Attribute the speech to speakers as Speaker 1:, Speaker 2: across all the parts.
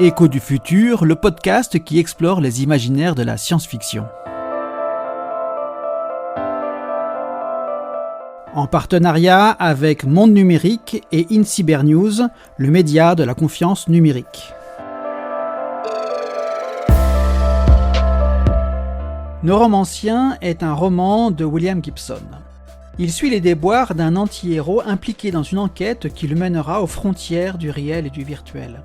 Speaker 1: Écho du futur, le podcast qui explore les imaginaires de la science-fiction. En partenariat avec Monde Numérique et InCyberNews, le média de la confiance numérique. Neuromancien est un roman de William Gibson. Il suit les déboires d'un anti-héros impliqué dans une enquête qui le mènera aux frontières du réel et du virtuel.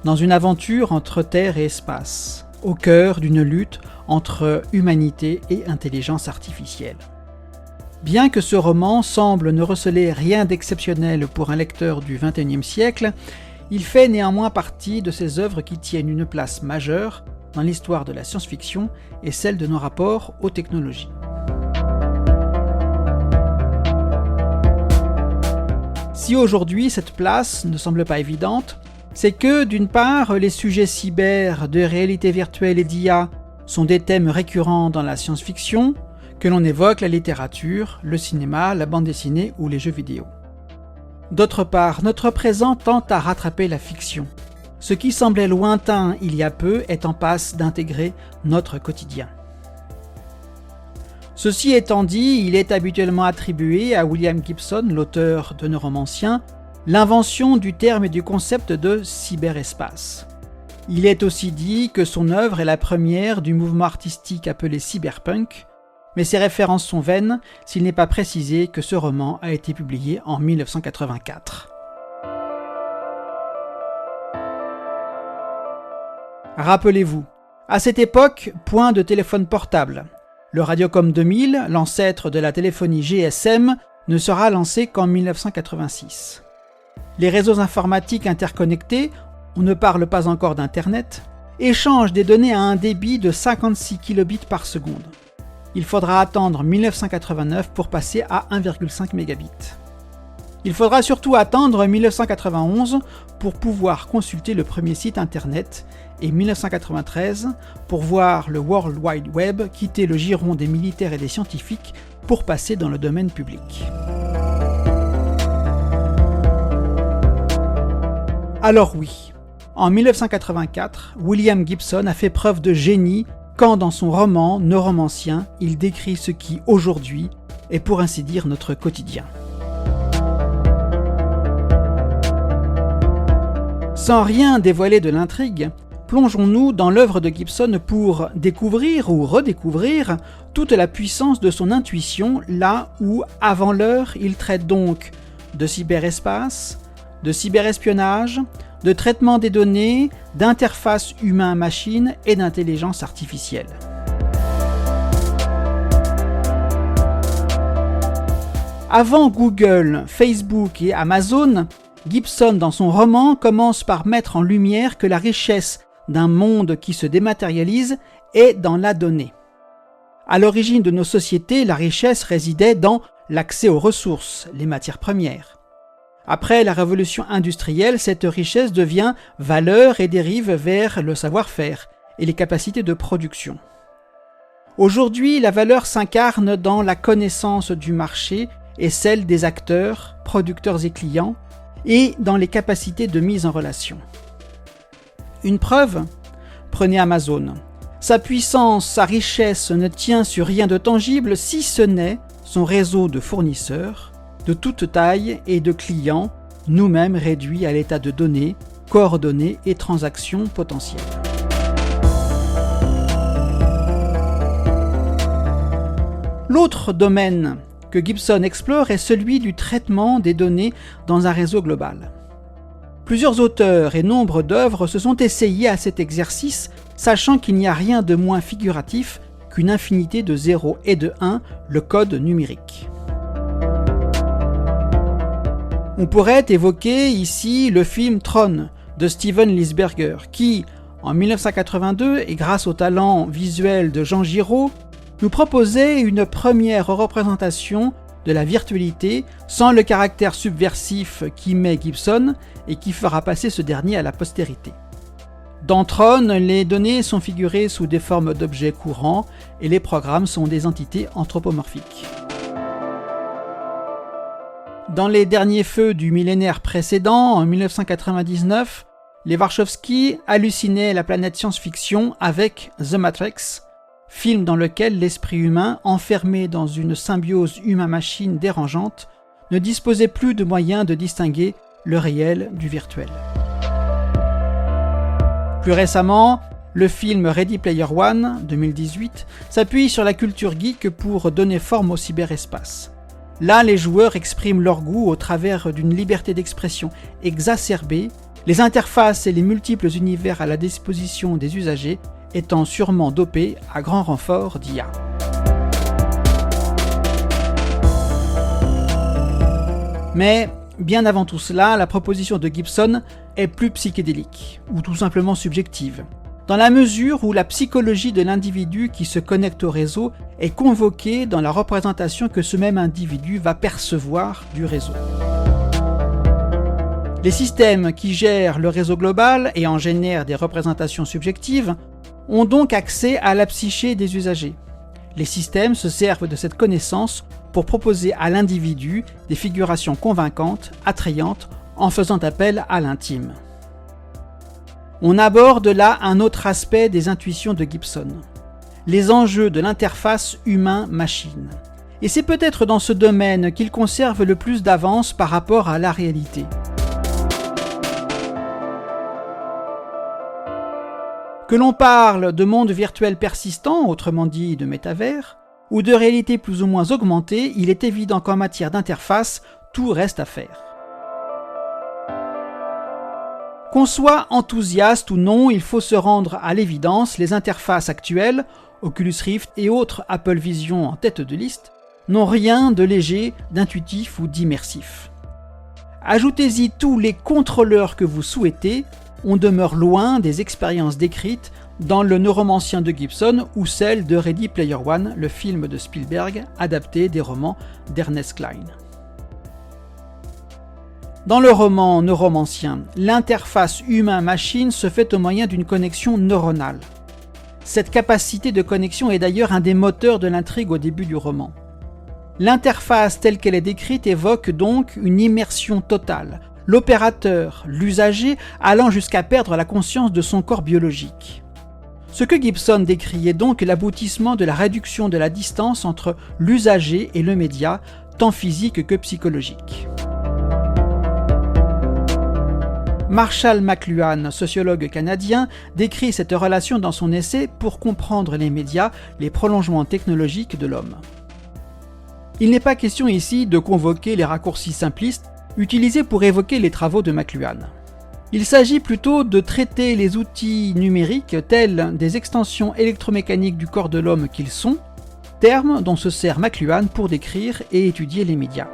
Speaker 1: Dans une aventure entre terre et espace, au cœur d'une lutte entre humanité et intelligence artificielle. Bien que ce roman semble ne receler rien d'exceptionnel pour un lecteur du XXIe siècle, il fait néanmoins partie de ces œuvres qui tiennent une place majeure dans l'histoire de la science-fiction et celle de nos rapports aux technologies. Si aujourd'hui cette place ne semble pas évidente, c'est que d'une part les sujets cyber, de réalité virtuelle et d'IA sont des thèmes récurrents dans la science-fiction, que l'on évoque la littérature, le cinéma, la bande dessinée ou les jeux vidéo. D'autre part, notre présent tente à rattraper la fiction. Ce qui semblait lointain il y a peu est en passe d'intégrer notre quotidien. Ceci étant dit, il est habituellement attribué à William Gibson, l'auteur de Neuromancien, l'invention du terme et du concept de cyberespace. Il est aussi dit que son œuvre est la première du mouvement artistique appelé cyberpunk, mais ces références sont vaines s'il n'est pas précisé que ce roman a été publié en 1984. Rappelez-vous, à cette époque, point de téléphone portable. Le Radiocom 2000, l'ancêtre de la téléphonie GSM, ne sera lancé qu'en 1986. Les réseaux informatiques interconnectés, on ne parle pas encore d'Internet, échangent des données à un débit de 56 kilobits par seconde. Il faudra attendre 1989 pour passer à 1,5 mégabits. Il faudra surtout attendre 1991 pour pouvoir consulter le premier site internet et 1993 pour voir le World Wide Web quitter le giron des militaires et des scientifiques pour passer dans le domaine public. Alors oui, en 1984, William Gibson a fait preuve de génie quand dans son roman Neuromancien, il décrit ce qui, aujourd'hui, est pour ainsi dire notre quotidien. Sans rien dévoiler de l'intrigue, plongeons-nous dans l'œuvre de Gibson pour découvrir ou redécouvrir toute la puissance de son intuition là où, avant l'heure, il traite donc de cyberespace, de cyberespionnage, de traitement des données, d'interface humain-machine et d'intelligence artificielle. Avant Google, Facebook et Amazon, Gibson dans son roman commence par mettre en lumière que la richesse d'un monde qui se dématérialise est dans la donnée. À l'origine de nos sociétés, la richesse résidait dans l'accès aux ressources, les matières premières. Après la révolution industrielle, cette richesse devient valeur et dérive vers le savoir-faire et les capacités de production. Aujourd'hui, la valeur s'incarne dans la connaissance du marché et celle des acteurs, producteurs et clients, et dans les capacités de mise en relation. Une preuve ? Prenez Amazon. Sa puissance, sa richesse ne tient sur rien de tangible si ce n'est son réseau de fournisseurs, de toute taille et de clients, nous-mêmes réduits à l'état de données, coordonnées et transactions potentielles. L'autre domaine que Gibson explore est celui du traitement des données dans un réseau global. Plusieurs auteurs et nombre d'œuvres se sont essayés à cet exercice, sachant qu'il n'y a rien de moins figuratif qu'une infinité de 0 et de 1, le code numérique. On pourrait évoquer ici le film Tron de Steven Lisberger qui, en 1982 et grâce au talent visuel de Jean Giraud, nous proposait une première représentation de la virtualité sans le caractère subversif qu'y met Gibson et qui fera passer ce dernier à la postérité. Dans Tron, les données sont figurées sous des formes d'objets courants et les programmes sont des entités anthropomorphiques. Dans les derniers feux du millénaire précédent, en 1999, les Wachowski hallucinaient la planète science-fiction avec The Matrix, film dans lequel l'esprit humain, enfermé dans une symbiose humain-machine dérangeante, ne disposait plus de moyens de distinguer le réel du virtuel. Plus récemment, le film Ready Player One, 2018, s'appuie sur la culture geek pour donner forme au cyberespace. Là, les joueurs expriment leur goût au travers d'une liberté d'expression exacerbée, les interfaces et les multiples univers à la disposition des usagers étant sûrement dopés à grand renfort d'IA. Mais, bien avant tout cela, la proposition de Gibson est plus psychédélique, ou tout simplement subjective, dans la mesure où la psychologie de l'individu qui se connecte au réseau est convoquée dans la représentation que ce même individu va percevoir du réseau. Les systèmes qui gèrent le réseau global et en génèrent des représentations subjectives ont donc accès à la psyché des usagers. Les systèmes se servent de cette connaissance pour proposer à l'individu des figurations convaincantes, attrayantes, en faisant appel à l'intime. On aborde là un autre aspect des intuitions de Gibson, les enjeux de l'interface humain-machine. Et c'est peut-être dans ce domaine qu'il conserve le plus d'avance par rapport à la réalité. Que l'on parle de monde virtuel persistant, autrement dit de métavers, ou de réalité plus ou moins augmentée, il est évident qu'en matière d'interface, tout reste à faire. Qu'on soit enthousiaste ou non, il faut se rendre à l'évidence, les interfaces actuelles, Oculus Rift et autres Apple Vision en tête de liste, n'ont rien de léger, d'intuitif ou d'immersif. Ajoutez-y tous les contrôleurs que vous souhaitez, on demeure loin des expériences décrites dans le Neuromancien de Gibson ou celle de Ready Player One, le film de Spielberg adapté des romans d'Ernest Cline. Dans le roman Neuromancien, l'interface humain-machine se fait au moyen d'une connexion neuronale. Cette capacité de connexion est d'ailleurs un des moteurs de l'intrigue au début du roman. L'interface telle qu'elle est décrite évoque donc une immersion totale, l'opérateur, l'usager, allant jusqu'à perdre la conscience de son corps biologique. Ce que Gibson décrit est donc l'aboutissement de la réduction de la distance entre l'usager et le média, tant physique que psychologique. Marshall McLuhan, sociologue canadien, décrit cette relation dans son essai « Pour comprendre les médias, les prolongements technologiques de l'homme ». Il n'est pas question ici de convoquer les raccourcis simplistes utilisés pour évoquer les travaux de McLuhan. Il s'agit plutôt de traiter les outils numériques tels des extensions électromécaniques du corps de l'homme qu'ils sont, terme dont se sert McLuhan pour décrire et étudier les médias.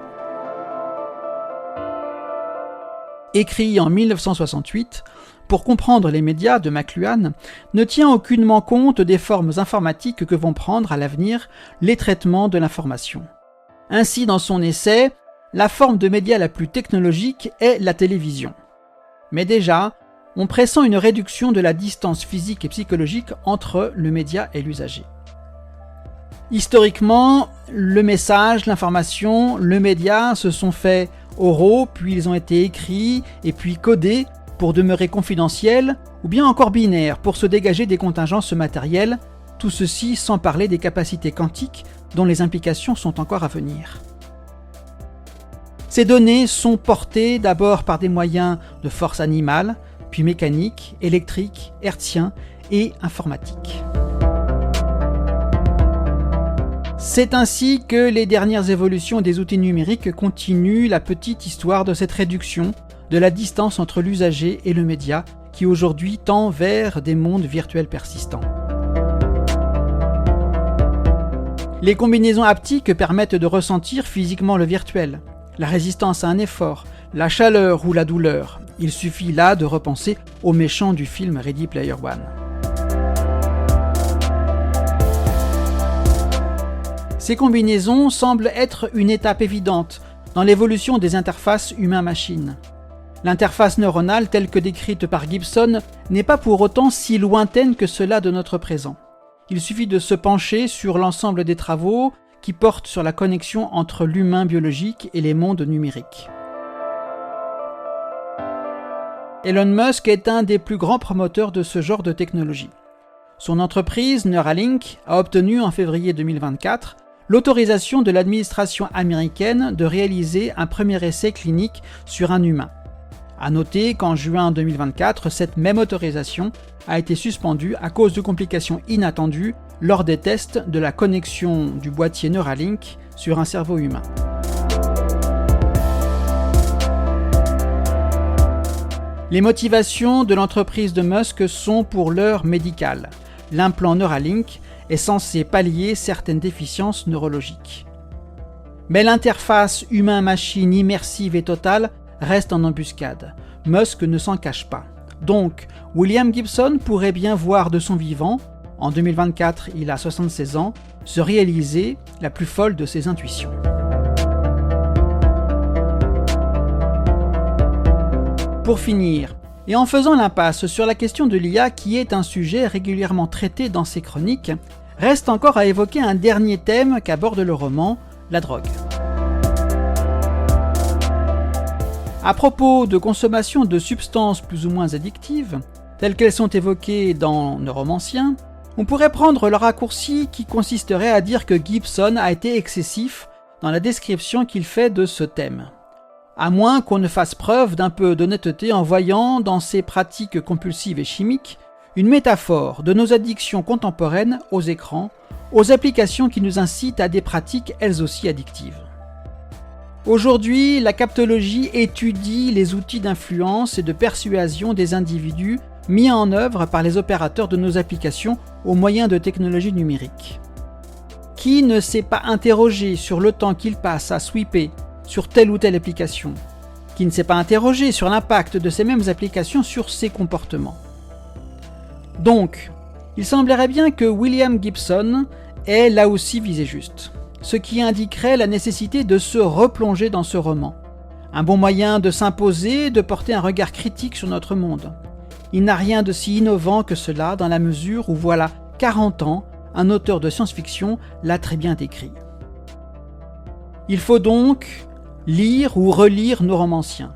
Speaker 1: Écrit en 1968, Pour comprendre les médias de McLuhan ne tient aucunement compte des formes informatiques que vont prendre à l'avenir les traitements de l'information. Ainsi, dans son essai, la forme de média la plus technologique est la télévision. Mais déjà, on pressent une réduction de la distance physique et psychologique entre le média et l'usager. Historiquement, le message, l'information, le média se sont faits oraux, puis ils ont été écrits et puis codés pour demeurer confidentiels, ou bien encore binaires pour se dégager des contingences matérielles, tout ceci sans parler des capacités quantiques dont les implications sont encore à venir. Ces données sont portées d'abord par des moyens de force animale, puis mécaniques, électriques, hertziens et informatiques. C'est ainsi que les dernières évolutions des outils numériques continuent la petite histoire de cette réduction de la distance entre l'usager et le média qui aujourd'hui tend vers des mondes virtuels persistants. Les combinaisons haptiques permettent de ressentir physiquement le virtuel, la résistance à un effort, la chaleur ou la douleur. Il suffit là de repenser aux méchants du film Ready Player One. Ces combinaisons semblent être une étape évidente dans l'évolution des interfaces humain-machine. L'interface neuronale telle que décrite par Gibson n'est pas pour autant si lointaine que cela de notre présent. Il suffit de se pencher sur l'ensemble des travaux qui portent sur la connexion entre l'humain biologique et les mondes numériques. Elon Musk est un des plus grands promoteurs de ce genre de technologie. Son entreprise Neuralink a obtenu en février 2024 l'autorisation de l'administration américaine de réaliser un premier essai clinique sur un humain. À noter qu'en juin 2024, cette même autorisation a été suspendue à cause de complications inattendues lors des tests de la connexion du boîtier Neuralink sur un cerveau humain. Les motivations de l'entreprise de Musk sont pour l'heure médicales. L'implant Neuralink est censé pallier certaines déficiences neurologiques. Mais l'interface humain-machine immersive et totale reste en embuscade. Musk ne s'en cache pas. Donc, William Gibson pourrait bien voir de son vivant, en 2024 il a 76 ans, se réaliser la plus folle de ses intuitions. Pour finir, et en faisant l'impasse sur la question de l'IA qui est un sujet régulièrement traité dans ses chroniques, reste encore à évoquer un dernier thème qu'aborde le roman, la drogue. À propos de consommation de substances plus ou moins addictives, telles qu'elles sont évoquées dans Neuromancien, on pourrait prendre le raccourci qui consisterait à dire que Gibson a été excessif dans la description qu'il fait de ce thème. À moins qu'on ne fasse preuve d'un peu d'honnêteté en voyant dans ces pratiques compulsives et chimiques une métaphore de nos addictions contemporaines aux écrans, aux applications qui nous incitent à des pratiques elles aussi addictives. Aujourd'hui, la captologie étudie les outils d'influence et de persuasion des individus mis en œuvre par les opérateurs de nos applications au moyen de technologies numériques. Qui ne s'est pas interrogé sur le temps qu'il passe à swiper sur telle ou telle application? Qui ne s'est pas interrogé sur l'impact de ces mêmes applications sur ses comportements? Donc, il semblerait bien que William Gibson ait là aussi visé juste, ce qui indiquerait la nécessité de se replonger dans ce roman. Un bon moyen de s'imposer, de porter un regard critique sur notre monde. Il n'a rien de si innovant que cela dans la mesure où voilà 40 ans, un auteur de science-fiction l'a très bien décrit. Il faut donc lire ou relire Neuromancien.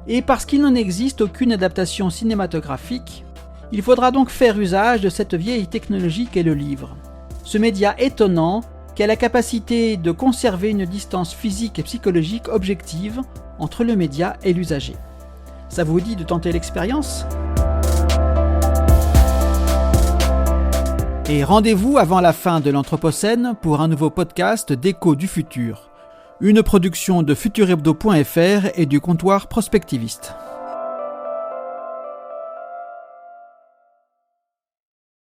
Speaker 1: Et parce qu'il n'en existe aucune adaptation cinématographique, il faudra donc faire usage de cette vieille technologie qu'est le livre. Ce média étonnant qui a la capacité de conserver une distance physique et psychologique objective entre le média et l'usager. Ça vous dit de tenter l'expérience ? Et rendez-vous avant la fin de l'Anthropocène pour un nouveau podcast d'Écho du futur. Une production de futurhebdo.fr et du comptoir prospectiviste.